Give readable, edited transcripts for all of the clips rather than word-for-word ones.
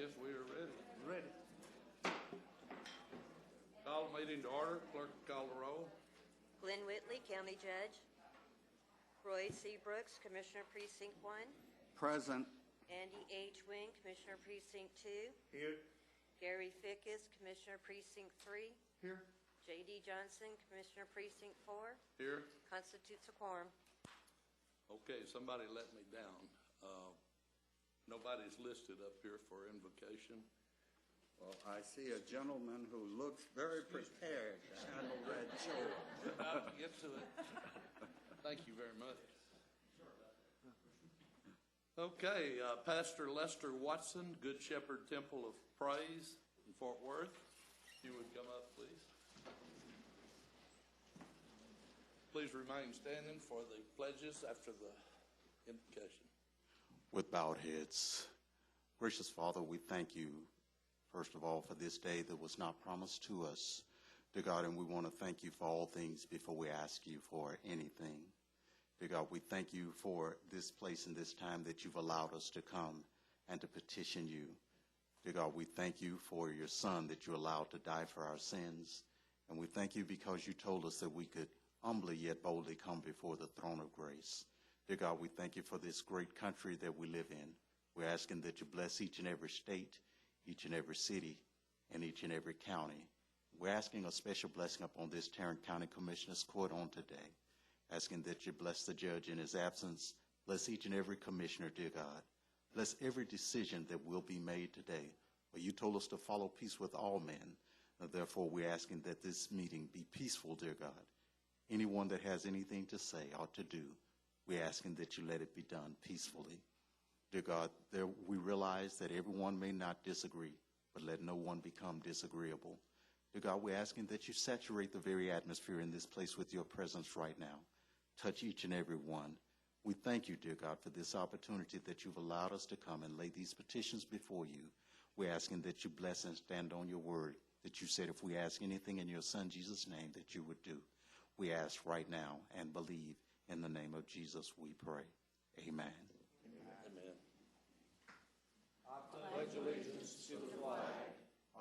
guess we are ready. Ready. Call the meeting to order. Clerk, call the roll. Glenn Whitley, County Judge. Roy C. Brooks, Commissioner Precinct 1. Present. Andy H. Wing, Commissioner Precinct 2. Here. Gary Fickus, Commissioner Precinct 3. Here. J.D. Johnson, Commissioner Precinct 4. Here. Constitutes a quorum. Okay, somebody let me down. Nobody's listed up here for invocation. Well, I see a gentleman who looks very prepared to handle that chore. We're about to get to it. Thank you very much. Okay, Pastor Lester Watson, Good Shepherd Temple of Praise in Fort Worth. If you would come up, please. Please remain standing for the pledges after the invocation. With bowed heads, gracious Father, we thank you, first of all, for this day that was not promised to us, dear God, and we want to thank you for all things before we ask you for anything. Dear God, we thank you for this place and this time that you've allowed us to come and to petition you. Dear God, we thank you for your Son that you allowed to die for our sins, and we thank you because you told us that we could humbly yet boldly come before the throne of grace. Dear God, we thank you for this great country that we live in. We're asking that you bless each and every state, each and every city, and each and every county. We're asking a special blessing upon this Tarrant County Commissioner's Court on today, asking that you bless the judge in his absence, bless each and every commissioner, dear God. Bless every decision that will be made today. For you told us to follow peace with all men. Therefore, we're asking that this meeting be peaceful, dear God. Anyone that has anything to say or to do, we're asking that you let it be done peacefully. Dear God, we realize that everyone may not disagree, but let no one become disagreeable. Dear God, we're asking that you saturate the very atmosphere in this place with your presence right now. Touch each and every one. We thank you, dear God, for this opportunity that you've allowed us to come and lay these petitions before you. We're asking that you bless and stand on your word, that you said if we ask anything in your Son Jesus' name that you would do. We ask right now and believe. In the name of Jesus we pray. Amen. Amen. I pledge allegiance to the flag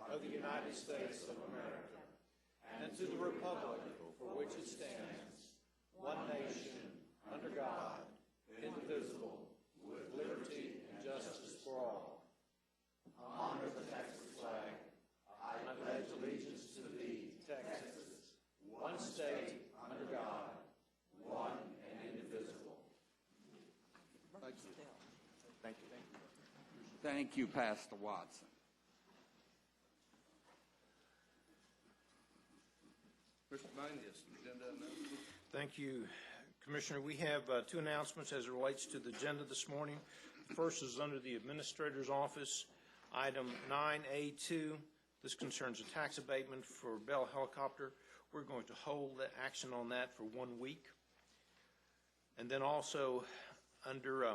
of the United States of America and to the republic for which it stands, one nation, under God, indivisible, with liberty and justice for all. Honor the Texas flag. I pledge allegiance to thee, Texas, one state, under God, one and indivisible. Thank you. Thank you. Thank you, Pastor Watson. Mr. Manius, agenda announcement. Thank you, Commissioner. We have two announcements as it relates to the agenda this morning. The first is under the Administrator's Office, item 9A2. This concerns a tax abatement for Bell Helicopter. We're going to hold the action on that for 1 week. And then also under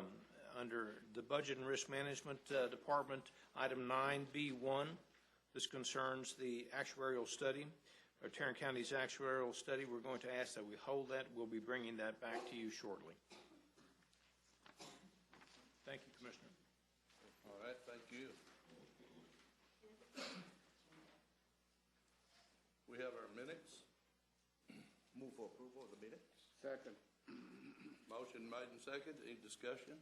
the Budget and Risk Management Department, item 9B1. This concerns the actuarial study, or Tarrant County's actuarial study. We're going to ask that we hold that. We'll be bringing that back to you shortly. Thank you, Commissioner. All right, thank you. We have our minutes. Move for approval of the minutes. Second. Motion made and second. Any discussion?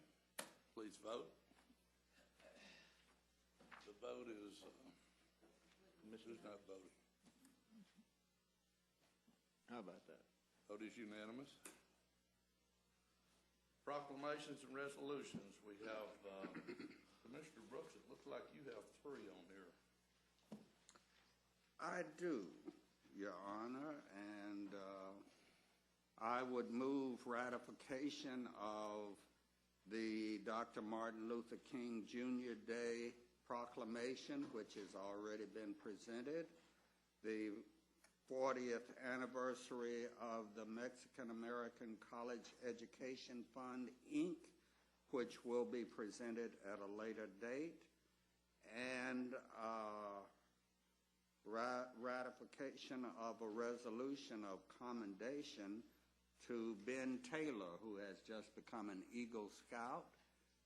Please vote. The vote is, who's not voting? How about that? Vote is unanimous. Proclamations and resolutions. We have, Commissioner Brooks, it looks like you have 3 on here. I do, Your Honor, and I would move ratification of the Dr. Martin Luther King Jr. Day proclamation, which has already been presented, the 40th anniversary of the Mexican American College Education Fund, Inc., which will be presented at a later date, and ratification of a resolution of commendation to Ben Taylor, who has just become an Eagle Scout.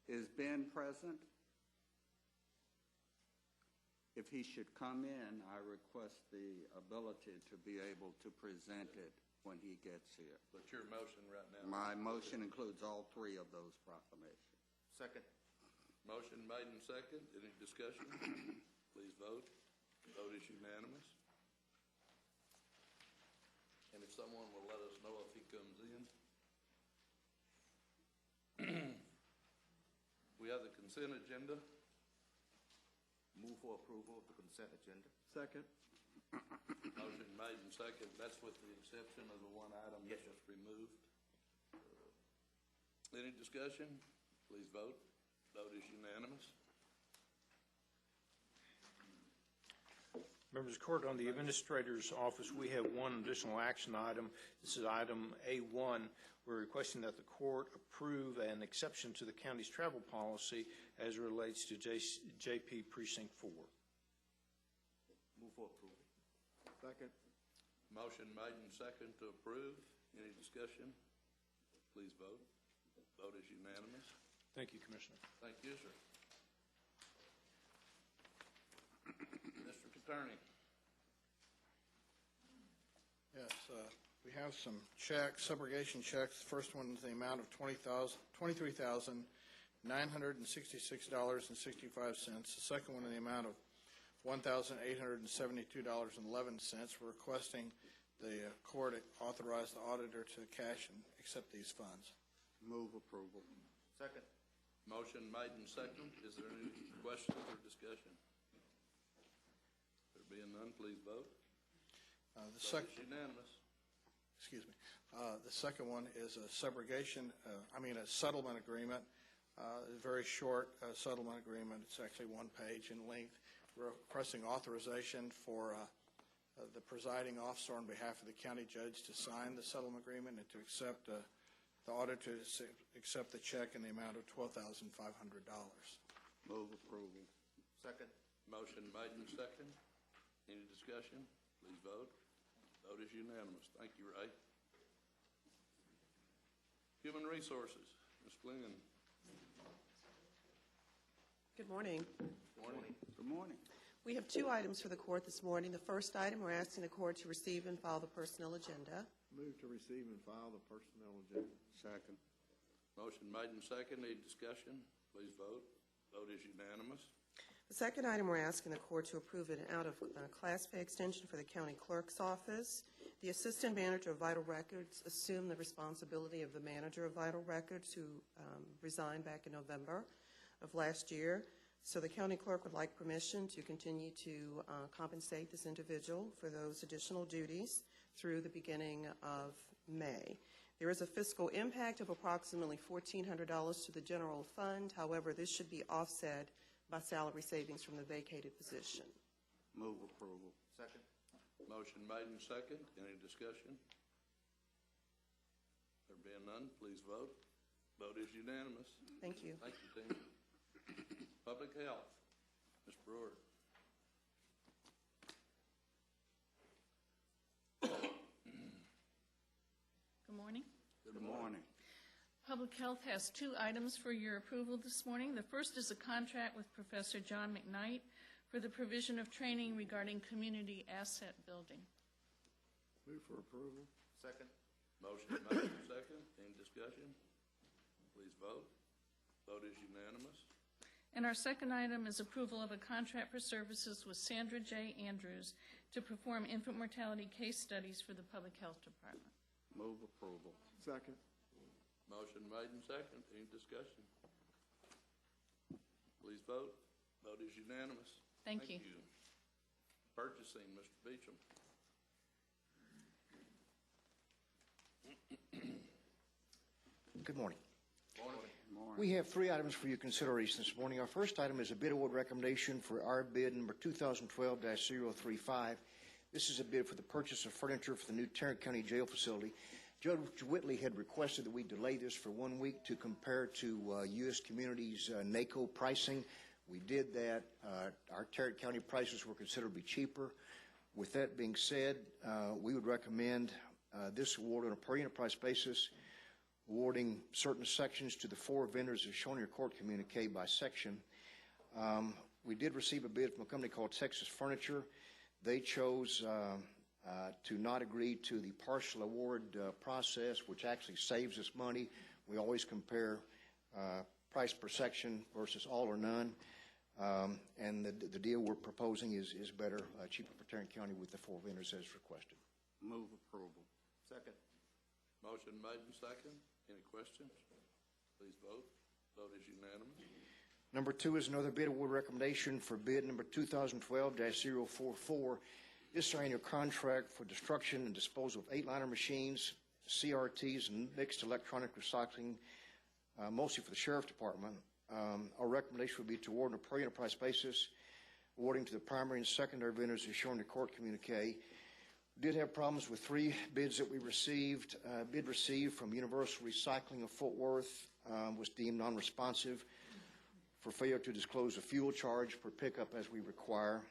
Is Ben present? if he should come in, I request the ability to be able to present it when he gets here. But your motion right now. My motion includes all three of those proclamations. Second. Motion made and second. Any discussion? Please vote. Vote is unanimous. And if someone will let us know if he comes in. We have the consent agenda. Move for approval of the consent agenda. Second. Motion made and second. That's with the exception of the one item that Yes, sir. was removed. Any discussion? Please vote. Vote is unanimous. Members of the court, on the administrator's office, we have one additional action item. This is item A1. We're requesting that the court approve an exception to the county's travel policy as it relates to JP Precinct 4. Move for approval. Second. Motion made and second to approve. Any discussion? Please vote. Vote is unanimous. Thank you, Commissioner. Thank you, sir. District Attorney. Yes, we have some checks, subrogation checks. The first one is the amount of $23,966.65. The second one in the amount of $1,872.11. We're requesting the court authorize the auditor to cash and accept these funds. Move approval. Second. Motion made and second. Is there any questions or discussion? There being none, please vote. The Vote is unanimous. The second one is a subrogation, a settlement agreement, a very short settlement agreement. It's actually one page in length. We're requesting authorization for the presiding officer on behalf of the county judge to sign the settlement agreement and to accept the auditor to accept the check in the amount of $12,500. Move approval. Second. Motion made and second. Any discussion? Please vote. Vote is unanimous. Thank you, Ray. Human Resources, Ms. Glenn. Good morning. Morning. Good morning. We have two items for the court this morning. The first item, we're asking the court to receive and file the personnel agenda. Move to receive and file the personnel agenda. Second. Motion made and second. Any discussion? Please vote. Vote is unanimous. The second item, we're asking the court to approve an out-of-class pay extension for the county clerk's office. The assistant manager of Vital Records assumed the responsibility of the manager of Vital Records, who resigned back in November of last year. So the county clerk would like permission to continue to compensate this individual for those additional duties through the beginning of May. There is a fiscal impact of approximately $1,400 to the general fund. However, this should be offset by salary savings from the vacated position. Move approval. Second. Motion made and second. Any discussion? There being none, please vote. Vote is unanimous. Thank you. Thank you, team. Public Health, Ms. Brewer. Good morning. Good morning. Public Health has two items for your approval this morning. The first is a contract with Professor John McKnight for the provision of training regarding community asset building. Move for approval. Second. Motion made and second. Any discussion? Please vote. Vote is unanimous. And our second item is approval of a contract for services with Sandra J. Andrews to perform infant mortality case studies for the Public Health Department. Move approval. Second. Motion made and second. Any discussion? Please vote. Vote is unanimous. Thank you. Purchasing, Mr. Beecham. Good morning. Morning. We have three items for your consideration this morning. Our first item is a bid award recommendation for our bid number 2012-035. This is a bid for the purchase of furniture for the new Tarrant County Jail facility. Judge Whitley had requested that we delay this for 1 week to compare to U.S. Community's NACO pricing. We did that. Our Tarrant County prices were considerably cheaper. With that being said, we would recommend this award on a per unit price basis, awarding certain sections to the four vendors as shown in your court communique by section. We did receive a bid from a company called Texas Furniture. They chose to not agree to the partial award process, which actually saves us money. We always compare price per section versus all or none. And the deal we're proposing is better, cheaper for Tarrant County with the 4 vendors as requested. Move approval. Second. Motion made and second. Any questions? Please vote. Vote is unanimous. Number 2 is another bid award recommendation for bid number 2012-044. This is our annual contract for destruction and disposal of 8-liner machines, CRTs, and mixed electronic recycling, mostly for the Sheriff Department. Our recommendation would be to award on a per enterprise basis, awarding to the primary and secondary vendors as shown in the court communique. We did have problems with 3 bids that we received. Bid received from Universal Recycling of Fort Worth was deemed non-responsive for failure to disclose a fuel charge per pickup as we require,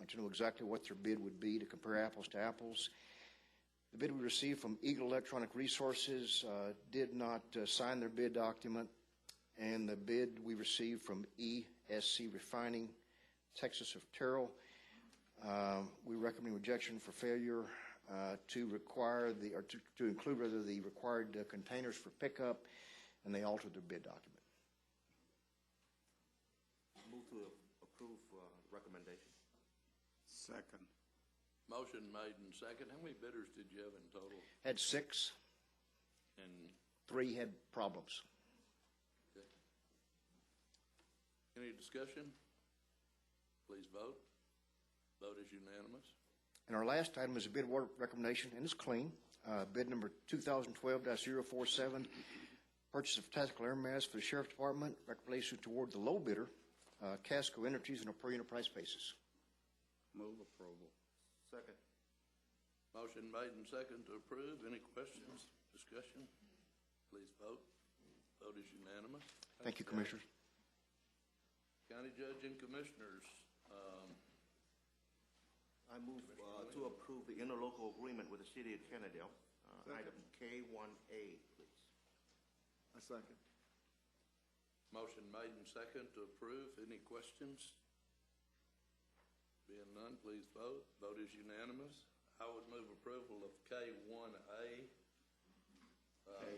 to know exactly what their bid would be to compare apples to apples. The bid we received from Eagle Electronic Resources did not sign their bid document, and the bid we received from ESC Refining, Texas of Terrell, we recommend rejection for failure to require to include rather the required containers for pickup, and they altered their bid document. Move to approve recommendation. Second. Motion made and second. How many bidders did you have in total? Had 6, And 3 had problems. okay. Any discussion? Please vote. Vote is unanimous. And our last item is a bid award recommendation, and it's clean. Bid number 2012-047, purchase of tactical air masks for the Sheriff Department. Recommendation to award the low bidder, Casco Energies, on a per enterprise basis. Move approval. Second. Motion made and second to approve. Any questions, discussion? Please vote. Vote is unanimous. Thank you, Commissioners. County Judge and Commissioners, I move to approve the interlocal agreement with the City of Kennedale. Item K1A, please. I second. motion made and second to approve. Any questions? Being none, please vote. Vote is unanimous. I would move approval of K1A,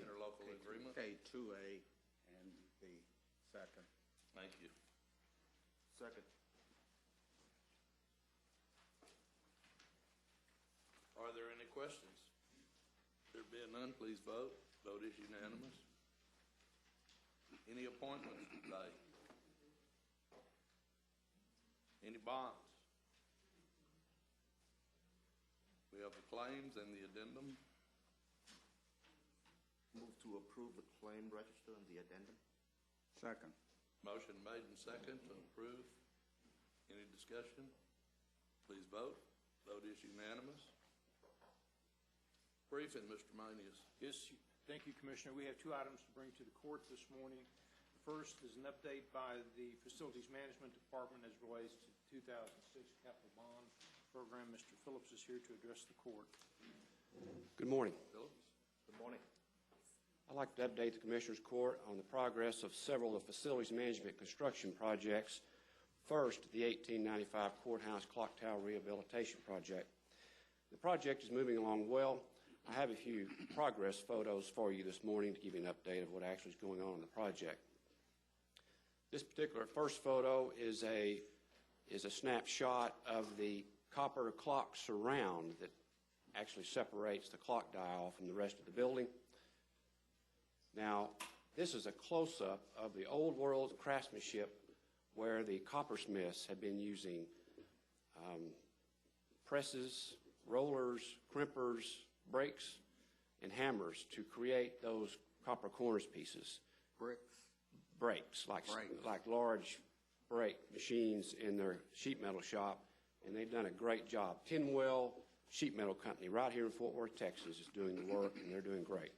interlocal agreement. K2A and the second. Thank you. Second. Are there any questions? There being none, please vote. Vote is unanimous. Any appointments today? Any bonds? We have the claims and the addendum. Move to approve the claim register and the addendum. Second. Motion made and second to approve. Any discussion? Please vote. Vote is unanimous. Briefing, Mr. Manius. Yes, thank you, Commissioner. We have 2 items to bring to the court this morning. The first is an update by the Facilities Management Department as relates to the 2006 capital bond program. Mr. Phillips is here to address the court. Good morning. Phillips. Good morning. I'd like to update the Commissioners Court on the progress of several of the facilities management construction projects. First, the 1895 Courthouse Clock Tower Rehabilitation Project. The project is moving along well. I have a few progress photos for you this morning to give you an update of what actually is going on in the project. This particular first photo is a snapshot of the copper clock surround that actually separates the clock dial from the rest of the building. Now, this is a close-up of the old world craftsmanship where the coppersmiths had been using presses, rollers, crimpers, brakes, and hammers to create those copper cornice pieces. Brakes, like large brake machines in their sheet metal shop, and they've done a great job. Tinwell Sheet Metal Company right here in Fort Worth, Texas is doing the work, and they're doing great.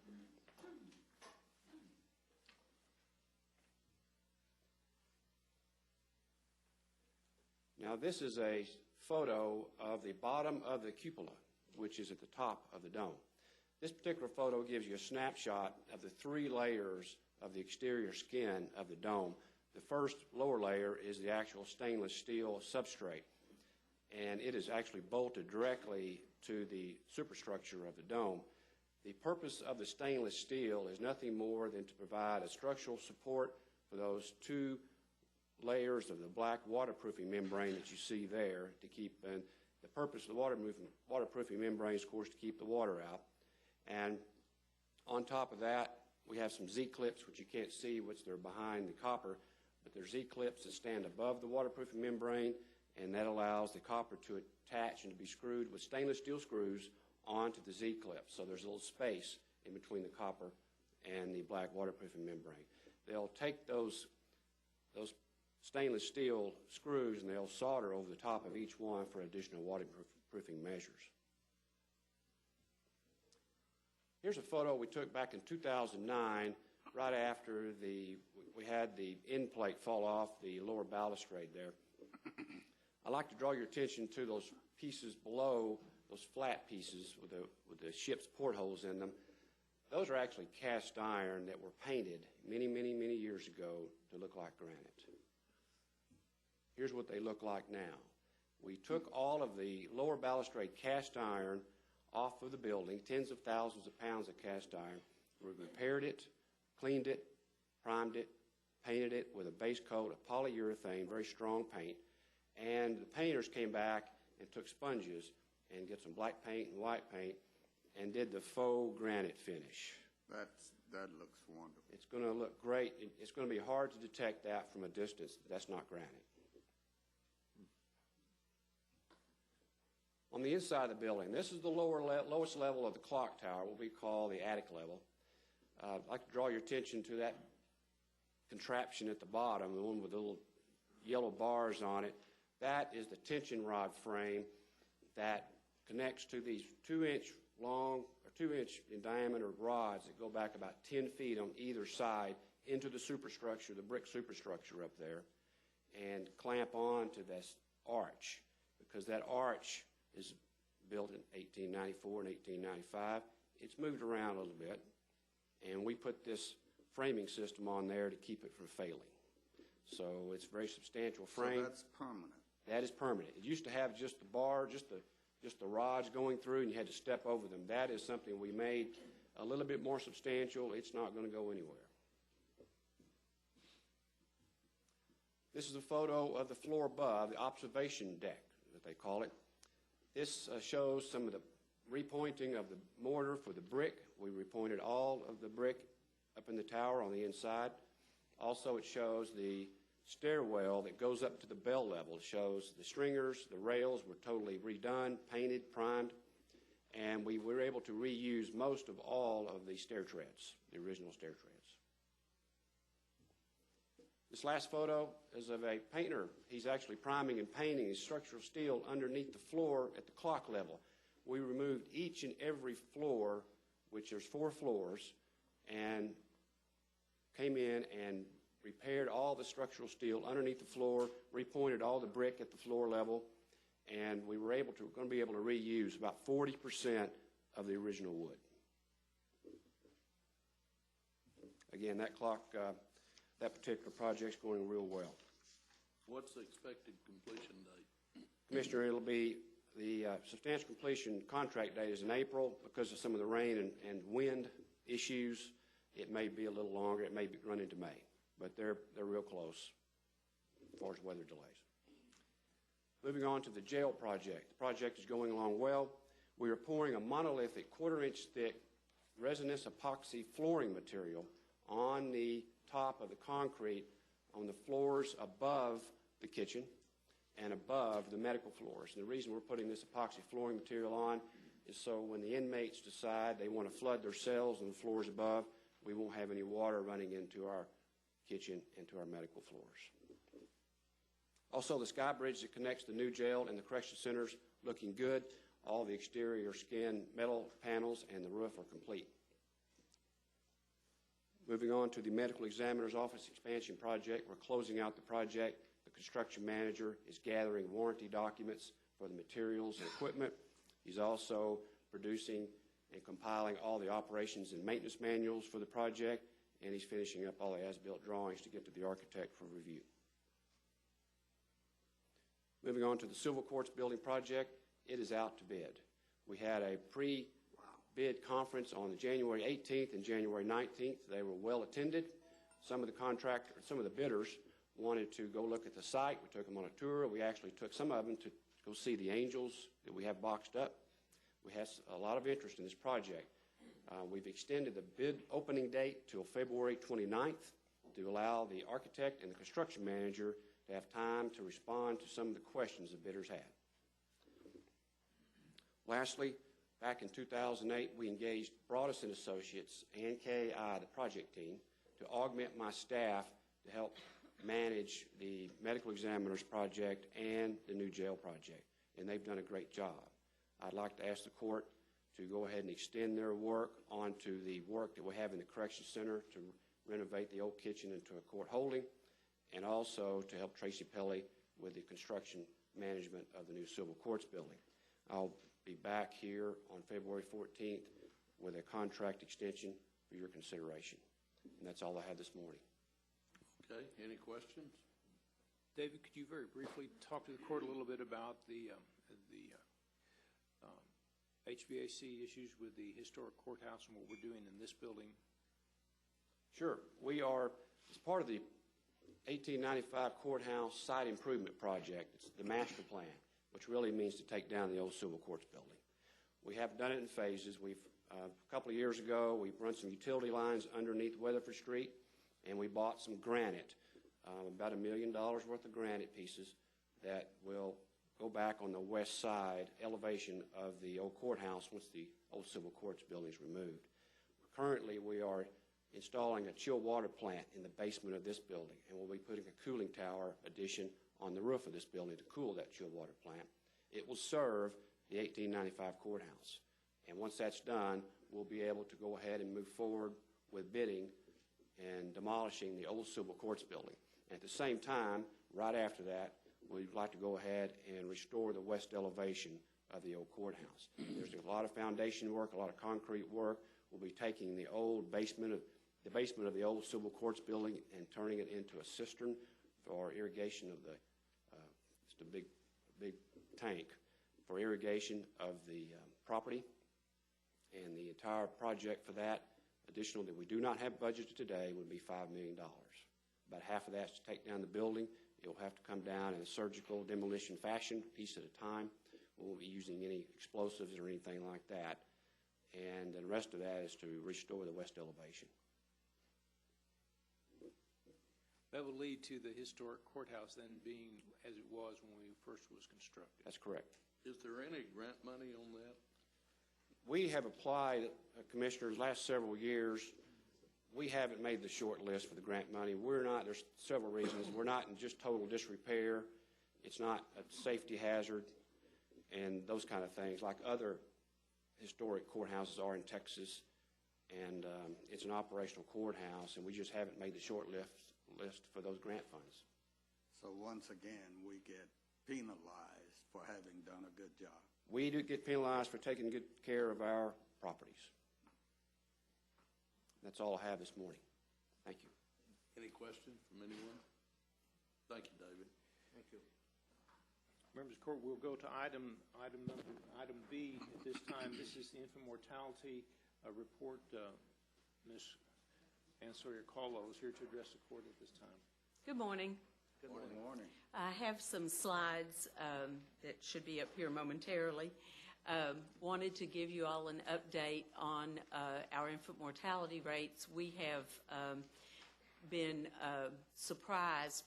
Now, this is a photo of the bottom of the cupola, which is at the top of the dome. This particular photo gives you a snapshot of the 3 layers of the exterior skin of the dome. The first lower layer is the actual stainless steel substrate, and it is actually bolted directly to the superstructure of the dome. The purpose of the stainless steel is nothing more than to provide a structural support for those two layers of the black waterproofing membrane that you see there to keep, and the purpose of the waterproofing membrane is, of course, to keep the water out. And on top of that, we have some Z-clips, which you can't see, which they're behind the copper, but they're Z-clips that stand above the waterproofing membrane, and that allows the copper to attach and to be screwed with stainless steel screws onto the Z-clip. So there's a little space in between the copper and the black waterproofing membrane. They'll take those stainless steel screws and they'll solder over the top of each one for additional waterproofing measures. Here's a photo we took back in 2009, right after we had the end plate fall off the lower balustrade there. I'd like to draw your attention to those pieces below, those flat pieces with the ship's portholes in them. Those are actually cast iron that were painted many, many, many years ago to look like granite. Here's what they look like now. We took all of the lower balustrade cast iron off of the building, tens of thousands of pounds of cast iron. We repaired it, cleaned it, primed it, painted it with a base coat of polyurethane, very strong paint, and the painters came back and took sponges and get some black paint and white paint and did the faux granite finish. That looks wonderful. It's going to look great. It's going to be hard to detect that from a distance. That's not granite. On the inside of the building, this is the lowest level of the clock tower, what we call the attic level. I'd like to draw your attention to that contraption at the bottom, the one with the little yellow bars on it. That is the tension rod frame that connects to these 2-inch long or 2-inch in diameter rods that go back about 10 feet on either side into the superstructure, the brick superstructure up there, and clamp on to this arch, because that arch is built in 1894 and 1895. It's moved around a little bit, and we put this framing system on there to keep it from failing. So it's a very substantial frame. So that's permanent. That is permanent. It used to have just the bar, just the rods going through, and you had to step over them. That is something we made a little bit more substantial. It's not going to go anywhere. This is a photo of the floor above, the observation deck, that they call it. This shows some of the repointing of the mortar for the brick. We repointed all of the brick up in the tower on the inside. Also, it shows the stairwell that goes up to the bell level. It shows the stringers, the rails were totally redone, painted, primed, and we were able to reuse most of all of the stair treads, the original stair treads. This last photo is of a painter. He's actually priming and painting his structural steel underneath the floor at the clock level. We removed each and every floor, which there's 4 floors, and came in and repaired all the structural steel underneath the floor, repointed all the brick at the floor level, and we were going to be able to reuse about 40% of the original wood. Again, that clock, that particular project's going real well. What's the expected completion date? Commissioner, it'll be the substantial completion contract date is in April. Because of some of the rain and wind issues, it may be a little longer. It may run into May, but they're real close as far as weather delays. Moving on to the jail project. The project is going along well. We are pouring a monolithic 1/4-inch thick resinous epoxy flooring material on the top of the concrete on the floors above the kitchen and above the medical floors. And the reason we're putting this epoxy flooring material on is so when the inmates decide they want to flood their cells on the floors above, we won't have any water running into our kitchen and to our medical floors. Also, the sky bridge that connects the new jail and the correction centers looking good. All the exterior skin metal panels and the roof are complete. Moving on to the medical examiner's office expansion project. We're closing out the project. The construction manager is gathering warranty documents for the materials and equipment. He's also producing and compiling all the operations and maintenance manuals for the project, and he's finishing up all the as-built drawings to get to the architect for review. Moving on to the Civil Courts Building project, it is out to bid. We had a pre-bid conference on January 18th and January 19th. They were well attended. Some of the bidders wanted to go look at the site. We took them on a tour. We actually took some of them to go see the angels that we have boxed up. We have a lot of interest in this project. We've extended the bid opening date till February 29th to allow the architect and the construction manager to have time to respond to some of the questions the bidders had. Lastly, back in 2008, we engaged Broadus & Associates and KI, the project team, to augment my staff to help manage the medical examiner's project and the new jail project, and they've done a great job. I'd like to ask the court to go ahead and extend their work onto the work that we have in the Correction Center to renovate the old kitchen into a court holding, and also to help Tracy Pelley with the construction management of the new Civil Courts building. I'll be back here on February 14th with a contract extension for your consideration. And that's all I have this morning. Okay, any questions? David, could you very briefly talk to the court a little bit about the HVAC issues with the historic courthouse and what we're doing in this building? Sure. We are, as part of the 1895 courthouse site improvement project, it's the master plan, which really means to take down the old Civil Courts building. We have done it in phases. A couple of years ago, we run some utility lines underneath Weatherford Street, and we bought some granite, about $1 million worth of granite pieces that will go back on the west side elevation of the old courthouse once the old Civil Courts building is removed. Currently, we are installing a chill water plant in the basement of this building, and we'll be putting a cooling tower addition on the roof of this building to cool that chill water plant. It will serve the 1895 courthouse. And once that's done, we'll be able to go ahead and move forward with bidding and demolishing the old Civil Courts building. At the same time, right after that, we'd like to go ahead and restore the west elevation of the old courthouse. There's a lot of foundation work, a lot of concrete work. We'll be taking the old basement of the old Civil Courts building and turning it into a cistern for irrigation of the, just a big tank for irrigation of the property. And the entire project for that, additional that we do not have budgeted today, would be $5 million. About half of that's to take down the building. It will have to come down in a surgical demolition fashion, piece at a time. We won't be using any explosives or anything like that. And the rest of that is to restore the west elevation. That will lead to the historic courthouse then being as it was when we first was constructed. That's correct. Is there any grant money on that? We have applied, Commissioners, last several years. We haven't made the short list for the grant money. We're not, there's several reasons. We're not in just total disrepair. It's not a safety hazard and those kind of things like other historic courthouses are in Texas. And it's an operational courthouse, and we just haven't made the short list for those grant funds. So once again, we get penalized for having done a good job. We do get penalized for taking good care of our properties. That's all I have this morning. Thank you. Any questions from anyone? Thank you, David. Thank you. Members of the court, we'll go to item B at this time. This is the infant mortality report. Ms. Ann Sawyer-Caldwell is here to address the court at this time. Good morning. Good morning. I have some slides that should be up here momentarily. Wanted to give you all an update on our infant mortality rates. We have been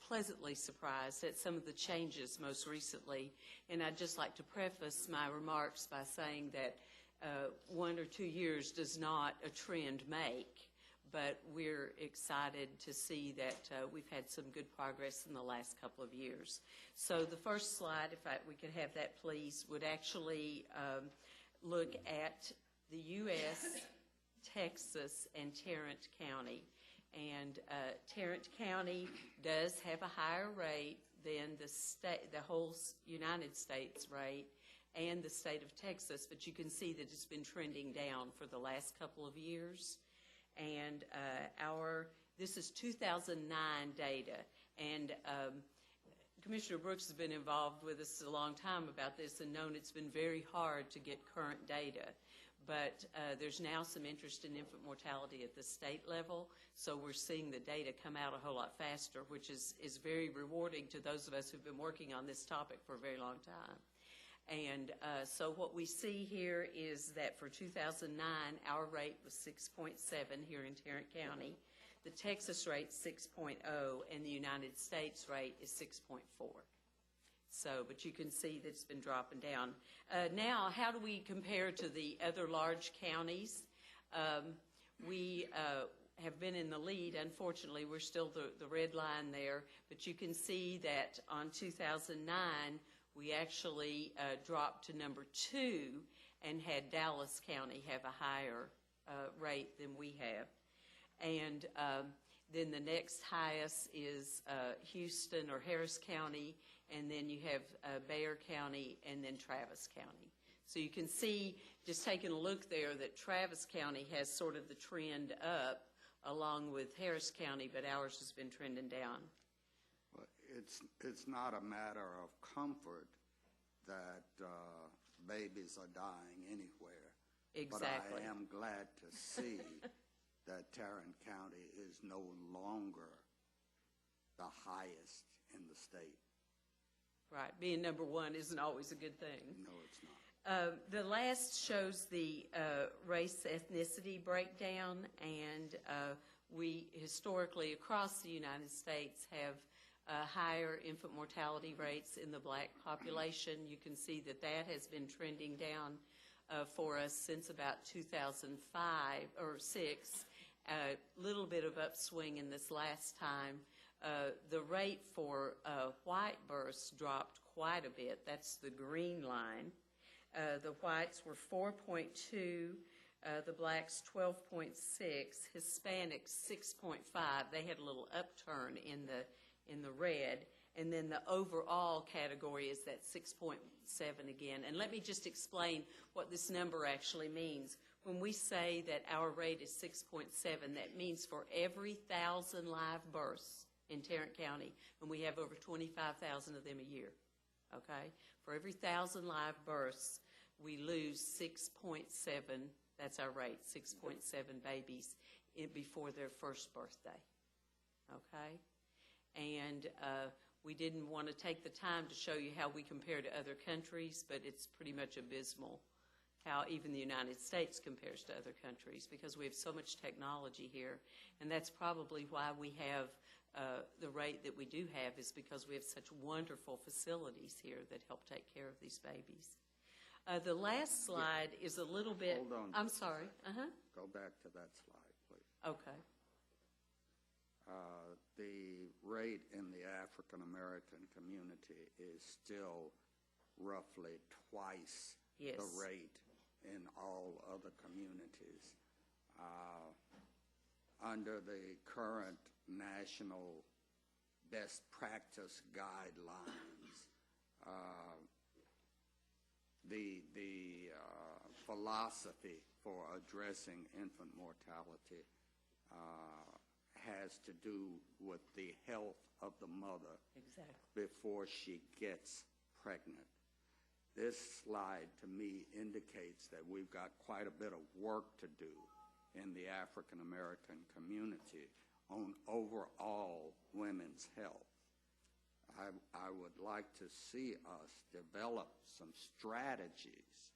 pleasantly surprised at some of the changes most recently. And I'd just like to preface my remarks by saying that 1 or 2 years does not a trend make. But we're excited to see that we've had some good progress in the last couple of years. So the first slide, if we could have that please, would actually look at the U.S., Texas, and Tarrant County. And Tarrant County does have a higher rate than the whole United States rate and the state of Texas, but you can see that it's been trending down for the last couple of years. And this is 2009 data. And Commissioner Brooks has been involved with us a long time about this and known it's been very hard to get current data. But there's now some interest in infant mortality at the state level, so we're seeing the data come out a whole lot faster, which is very rewarding to those of us who've been working on this topic for a very long time. And so what we see here is that for 2009, our rate was 6.7 here in Tarrant County. The Texas rate 6.0, and the United States rate is 6.4. So, but you can see that it's been dropping down. Now, how do we compare to the other large counties? We have been in the lead. Unfortunately, we're still the red line there, but you can see that on 2009, we actually dropped to number 2 and had Dallas County have a higher rate than we have. And then the next highest is Houston or Harris County, and then you have Bexar County, and then Travis County. So you can see, just taking a look there, that Travis County has sort of the trend up along with Harris County, but ours has been trending down. Well, it's not a matter of comfort that babies are dying anywhere. Exactly. But I am glad to see that Tarrant County is no longer the highest in the state. Right. Being number 1 isn't always a good thing. No, it's not. The last shows the race ethnicity breakdown, and we historically across the United States have higher infant mortality rates in the black population. You can see that that has been trending down for us since about 2005 or 6. A little bit of upswing in this last time. The rate for white births dropped quite a bit. That's the green line. The whites were 4.2, the blacks 12.6, Hispanics 6.5. They had a little upturn in the red, and then the overall category is that 6.7 again. And let me just explain what this number actually means. When we say that our rate is 6.7, that means for every 1,000 live births in Tarrant County, and we have over 25,000 of them a year, okay? For every 1,000 live births, we lose 6.7, that's our rate, 6.7 babies before their first birthday, okay? And we didn't want to take the time to show you how we compare to other countries, but it's pretty much abysmal how even the United States compares to other countries, because we have so much technology here, and that's probably why we have the rate that we do have, is because we have such wonderful facilities here that help take care of these babies. The last slide is a little bit... Hold on. I'm sorry. Go back to that slide, please. Okay. The rate in the African American community is still roughly twice Yes. the rate in all other communities. Under the current national best practice guidelines, the philosophy for addressing infant mortality has to do with the health of the mother before she gets pregnant. This slide, to me, indicates that we've got quite a bit of work to do in the African American community on overall women's health. I would like to see us develop some strategies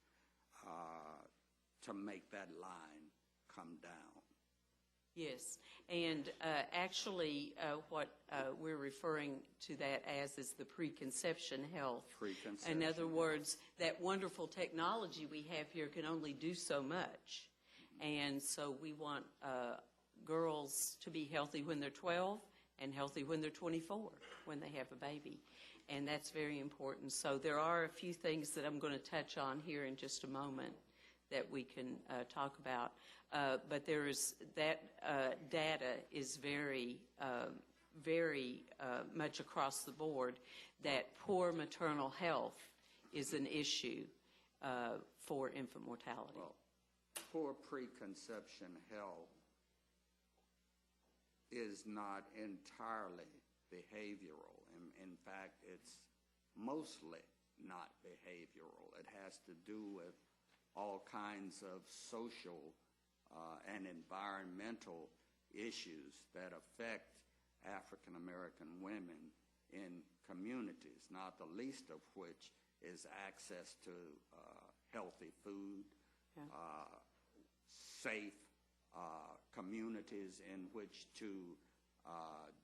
to make that line come down. Yes, and actually what we're referring to that as is the preconception health. Preconception. In other words, that wonderful technology we have here can only do so much. And so we want girls to be healthy when they're 12 and healthy when they're 24, when they have a baby. And that's very important. So there are a few things that I'm going to touch on here in just a moment that we can talk about. But there is that data is very much across the board that poor maternal health is an issue for infant mortality. Well, poor preconception health is not entirely behavioral. In fact, it's mostly not behavioral. It has to do with all kinds of social and environmental issues that affect African American women in communities, not the least of which is access to healthy food, safe communities in which to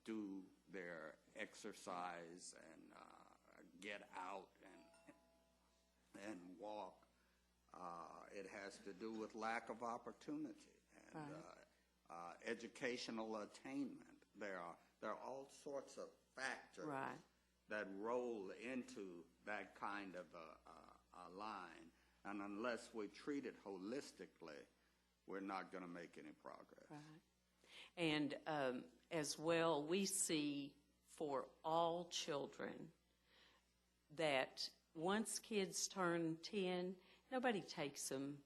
do their exercise and get out and walk. It has to do with lack of opportunity and educational attainment. There are all sorts of factors that roll into that kind of a line, and unless we treat it holistically, we're not going to make any progress. Right. And as well, we see for all children that once kids turn 10, nobody takes them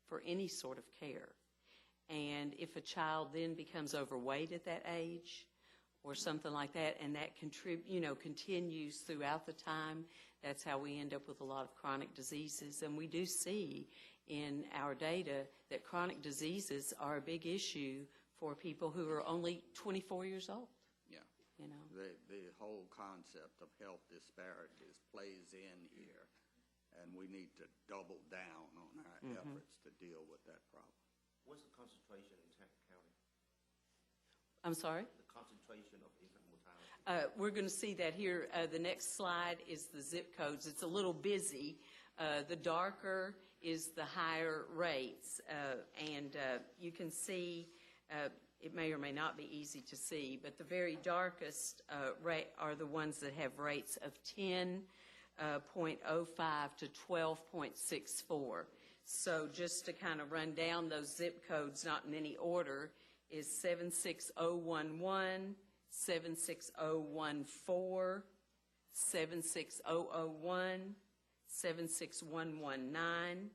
for any sort of care. And if a child then becomes overweight at that age or something like that, and that continues throughout the time, that's how we end up with a lot of chronic diseases. And we do see in our data that chronic diseases are a big issue for people who are only 24 years old. Yeah. You know. The whole concept of health disparities plays in here, and we need to double down on our efforts to deal with that problem. What's the concentration in Tarrant County? I'm sorry? The concentration of infant mortality. We're going to see that here. The next slide is the zip codes. It's a little busy. The darker is the higher rates, and you can see, it may or may not be easy to see, but the very darkest rate are the ones that have rates of 10.05 to 12.64. So just to kind of run down those zip codes, not in any order, is 76011, 76014, 76001, 76119,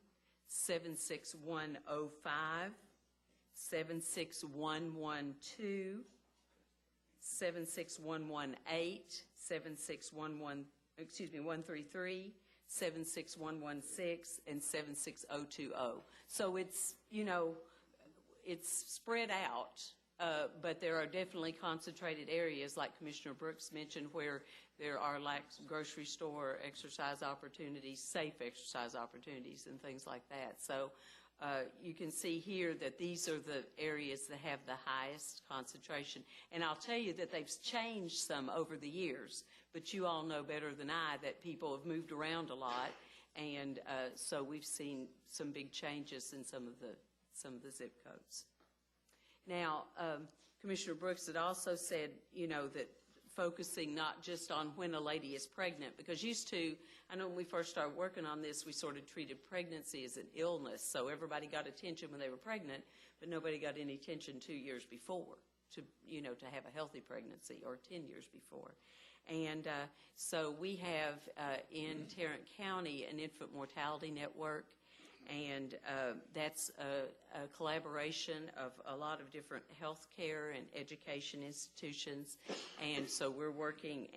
76105, 76112, 76118, 133, 76116, and 76020. So it's, it's spread out, but there are definitely concentrated areas, like Commissioner Brooks mentioned, where there are grocery store exercise opportunities, safe exercise opportunities, and things like that. So you can see here that these are the areas that have the highest concentration. And I'll tell you that they've changed some over the years, but you all know better than I that people have moved around a lot, and so we've seen some big changes in some of the zip codes. Now, Commissioner Brooks had also said, that focusing not just on when a lady is pregnant, because I know when we first started working on this, we sort of treated pregnancy as an illness, so everybody got attention when they were pregnant, but nobody got any attention 2 years before to have a healthy pregnancy, or 10 years before. And so we have in Tarrant County an infant mortality network, and that's a collaboration of a lot of different healthcare and education institutions. And so we're working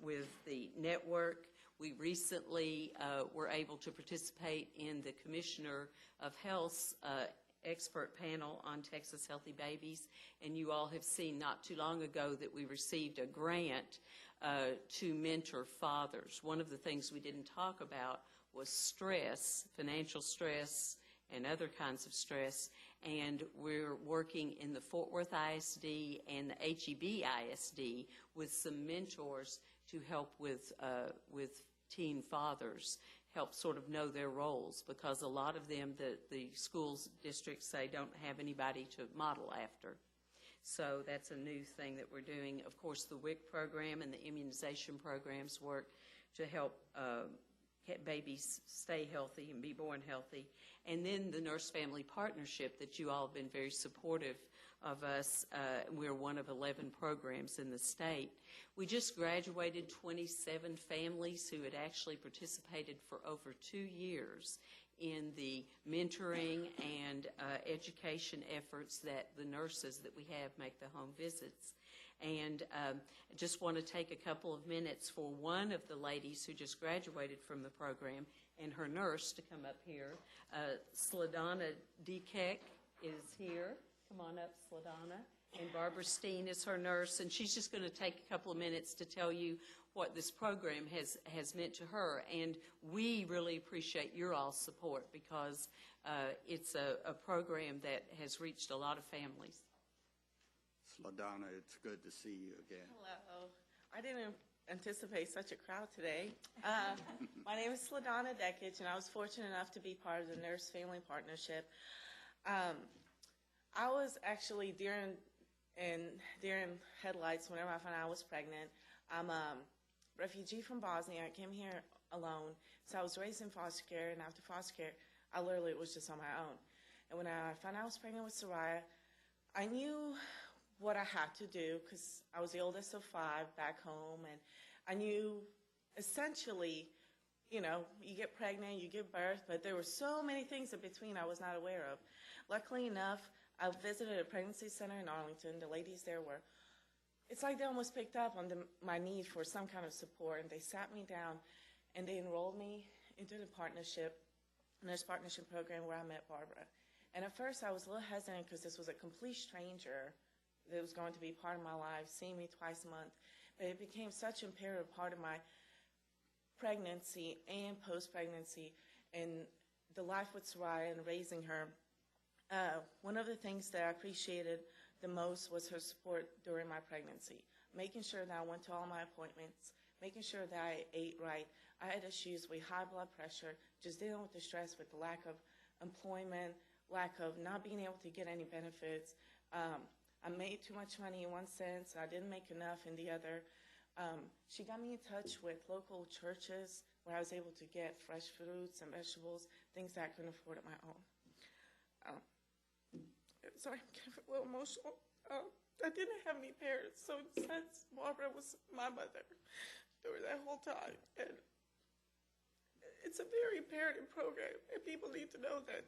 with the network. We recently were able to participate in the Commissioner of Health's expert panel on Texas Healthy Babies, and you all have seen not too long ago that we received a grant to mentor fathers. One of the things we didn't talk about was stress, financial stress, and other kinds of stress, and we're working in the Fort Worth ISD and the HEB ISD with some mentors to help with teen fathers, help sort of know their roles, because a lot of them, the schools districts say, don't have anybody to model after. So that's a new thing that we're doing. Of course, the WIC program and the immunization programs work to help babies stay healthy and be born healthy. And then the Nurse-Family Partnership that you all have been very supportive of us. We're one of 11 programs in the state. We just graduated 27 families who had actually participated for over 2 years in the mentoring and education efforts that the nurses that we have make the home visits. And I just want to take a couple of minutes for one of the ladies who just graduated from the program and her nurse to come up here. Sladana Dekek is here. Come on up, Sladana. And Barbara Steen is her nurse, and she's just going to take a couple of minutes to tell you what this program has meant to her. And we really appreciate your all's support because it's a program that has reached a lot of families. Sladana, it's good to see you again. Hello. I didn't anticipate such a crowd today. My name is Sladana Dekich, and I was fortunate enough to be part of the Nurse Family Partnership. I was actually during headlights whenever I found out I was pregnant. I'm a refugee from Bosnia. I came here alone, so I was raised in foster care, and after foster care, I literally was just on my own. And when I found out I was pregnant with Soraya, I knew what I had to do because I was the oldest of 5 back home, and I knew essentially, you know, you get pregnant, you give birth, but there were so many things in between I was not aware of. Luckily enough, I visited a pregnancy center in Arlington. The ladies there were, it's like they almost picked up on my need for some kind of support, and they sat me down and they enrolled me into the nurse partnership program where I met Barbara. And at first I was a little hesitant because this was a complete stranger that was going to be part of my life, seeing me twice a month. But it became such an imperative part of my pregnancy and post-pregnancy and the life with Soraya and raising her. One of the things that I appreciated the most was her support during my pregnancy, making sure that I went to all my appointments, making sure that I ate right. I had issues with high blood pressure, just dealing with the stress with the lack of employment, lack of not being able to get any benefits. I made too much money in one sense, I didn't make enough in the other. She got me in touch with local churches where I was able to get fresh fruits and vegetables, things that I couldn't afford on my own. Sorry, I'm getting a little emotional. I didn't have any parents, so in a sense, Barbara was my mother during that whole time. And it's a very imperative program, and people need to know that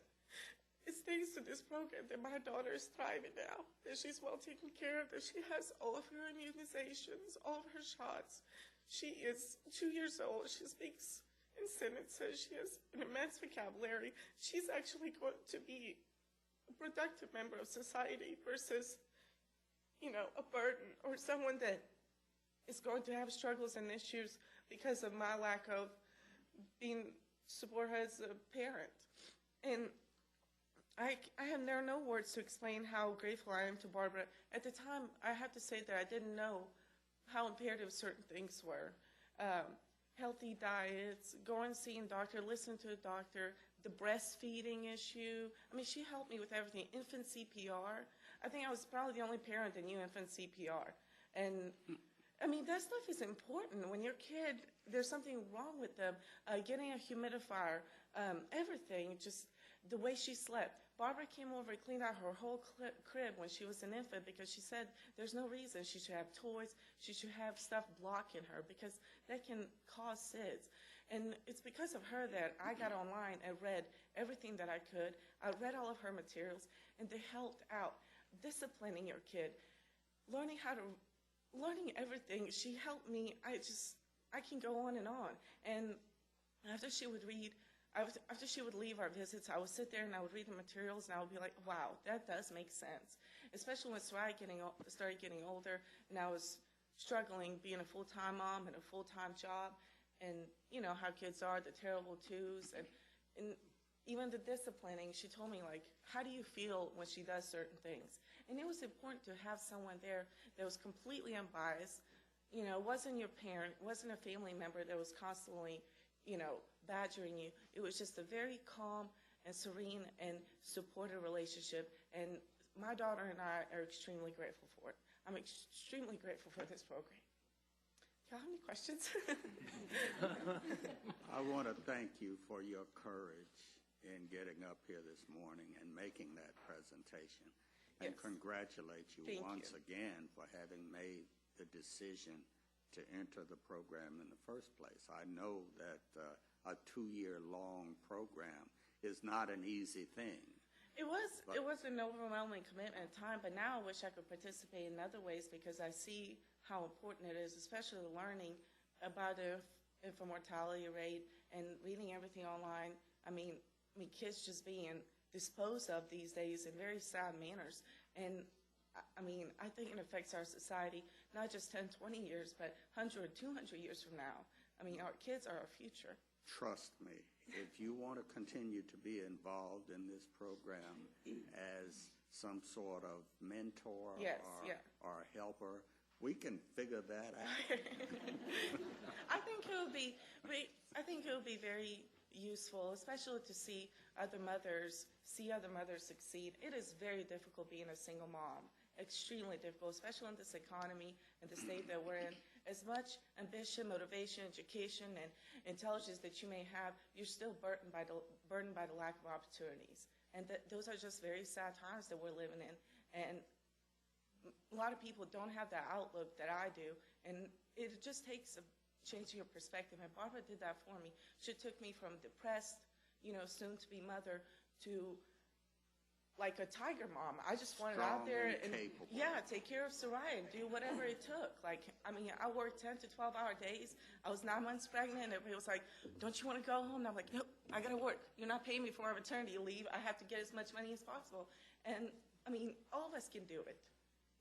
it's thanks to this program that my daughter is thriving now, that she's well taken care of, that she has all of her immunizations, all of her shots. She is 2 years old. She speaks in sentences. She has an immense vocabulary. She's actually going to be a productive member of society versus, you know, a burden or someone that is going to have struggles and issues because of my lack of being support her as a parent. And there are no words to explain how grateful I am to Barbara. At the time, I have to say that I didn't know how imperative certain things were. Healthy diets, going and seeing a doctor, listening to a doctor, the breastfeeding issue. I mean, she helped me with everything. Infant CPR. I think I was probably the only parent that knew infant CPR. And I mean, that stuff is important. When your kid, there's something wrong with them, getting a humidifier, everything, just the way she slept. Barbara came over and cleaned out her whole crib when she was an infant because she said there's no reason she should have toys, she should have stuff blocking her because that can cause SIDS. And it's because of her that I got online and read everything that I could. I read all of her materials, and they helped out. Disciplining your kid, learning everything. She helped me. I can go on. And after she would leave our visits, I would sit there and I would read the materials, and I would be like, wow, that does make sense. Especially when Soraya started getting older, and I was struggling being a full-time mom and a full-time job, and you know how kids are, the terrible twos, and even the disciplining. She told me, like, how do you feel when she does certain things? And it was important to have someone there that was completely unbiased, you know, wasn't your parent, wasn't a family member that was constantly, you know, badgering you. It was just a very calm and serene and supportive relationship, and my daughter and I are extremely grateful for it. I'm extremely grateful for this program. Y'all have any questions? I want to thank you for your courage in getting up here this morning and making that presentation, and congratulate you once again for having made the decision to enter the program in the first place. I know that a 2-year-long program is not an easy thing. It was an overwhelming commitment at the time, but now I wish I could participate in other ways because I see how important it is, especially learning about the infant mortality rate and reading everything online. I mean, kids just being disposed of these days in very sad manners. And I mean, I think it affects our society, not just 10, 20 years, but 100, 200 years from now. I mean, our kids are our future. Trust me, if you want to continue to be involved in this program as some sort of mentor or helper, we can figure that out. I think it will be very useful, especially to see other mothers succeed. It is very difficult being a single mom, extremely difficult, especially in this economy and the state that we're in. As much ambition, motivation, education, and intelligence that you may have, you're still burdened by the lack of opportunities. And those are just very sad times that we're living in. And a lot of people don't have that outlook that I do, and it just takes a change in your perspective. And Barbara did that for me. She took me from depressed, soon-to-be mother to like a tiger mom. I just wanted out there and take care of Soraya and do whatever it took. Like, I mean, I worked 10 to 12-hour days. I was 9 months pregnant, and everybody was like, "Don't you want to go home?" And I'm like, "Nope, I got to work. You're not paying me for my maternity leave. I have to get as much money as possible." And I mean, all of us can do it.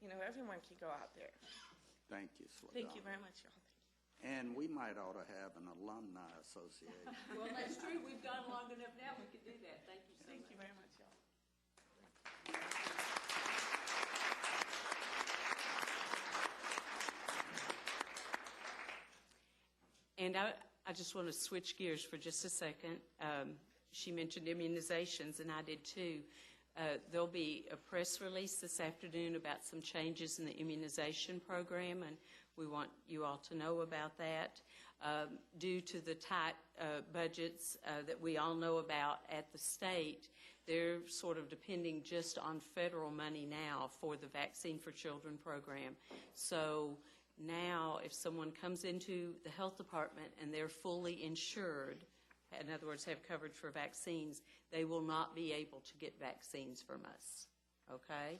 Everyone can go out there. Thank you, Sladonna. Thank you very much, y'all. And we might ought to have an alumni association. Well, that's true. We've gone long enough now. We could do that. Thank you so much. Thank you very much, y'all. And I just want to switch gears for just a second. She mentioned immunizations, and I did too. There'll be a press release this afternoon about some changes in the immunization program, and we want you all to know about that. Due to the tight budgets that we all know about at the state, they're sort of depending just on federal money now for the Vaccine for Children program. So now if someone comes into the health department and they're fully insured, in other words, have coverage for vaccines, they will not be able to get vaccines from us, okay?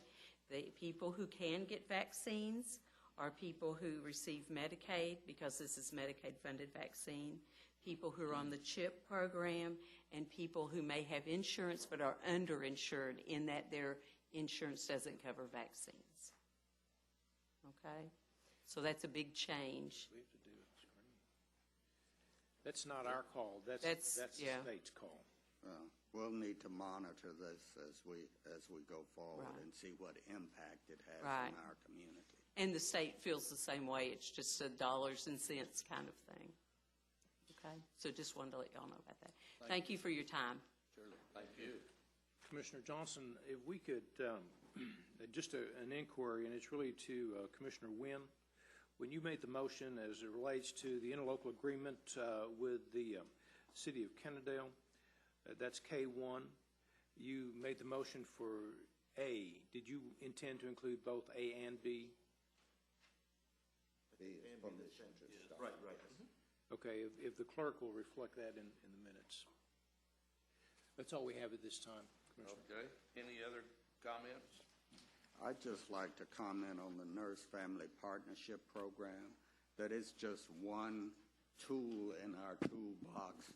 The people who can get vaccines are people who receive Medicaid, because this is Medicaid-funded vaccine, people who are on the CHIP program, and people who may have insurance but are underinsured in that their insurance doesn't cover vaccines, okay? So that's a big change. We have to do a screen. That's not our call. That's the state's call. We'll need to monitor this as we go forward and see what impact it has on our community. And the state feels the same way. It's just a dollars and cents kind of thing. Okay? So just wanted to let y'all know about that. Thank you for your time. Surely. Thank you. Commissioner Johnson, if we could, just an inquiry, and it's really to Commissioner Wynn. When you made the motion as it relates to the interlocal agreement with the City of Kennedale, that's K1, you made the motion for A. Did you intend to include both A and B? Right. Okay, if the clerk will reflect that in the minutes. That's all we have at this time, Commissioner. Okay. Any other comments? I'd just like to comment on the Nurse Family Partnership Program. That is just one tool in our toolbox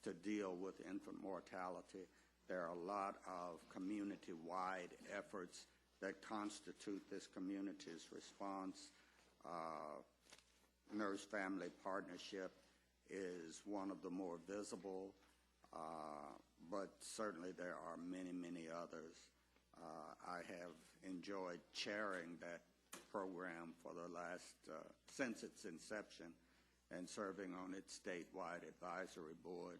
to deal with infant mortality. There are a lot of community-wide efforts that constitute this community's response. Nurse Family Partnership is one of the more visible, but certainly there are many, many others. I have enjoyed chairing that program for the last, since its inception, and serving on its statewide advisory board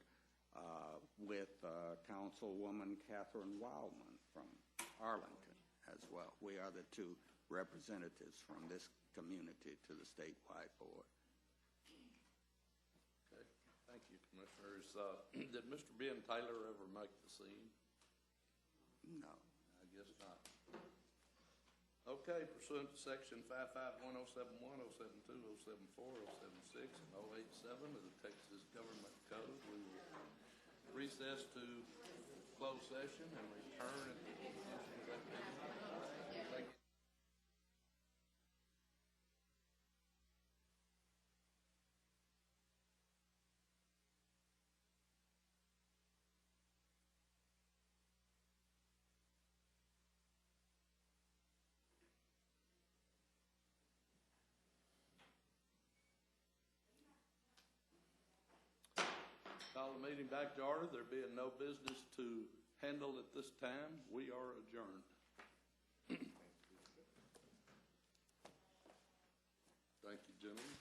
with Councilwoman Catherine Wildman from Arlington as well. We are the two representatives from this community to the statewide board. Okay. Thank you, Commissioners. Did Mr. Ben Taylor ever make the scene? No. I guess not. Okay, pursuant to Section 551071072, 074, 076, and 087 of the Texas Government Code, we will recess to closed session and return at the conclusion of that meeting. Thank you. Call the meeting back to order. There being no business to handle at this time, we are adjourned. Thank you, gentlemen.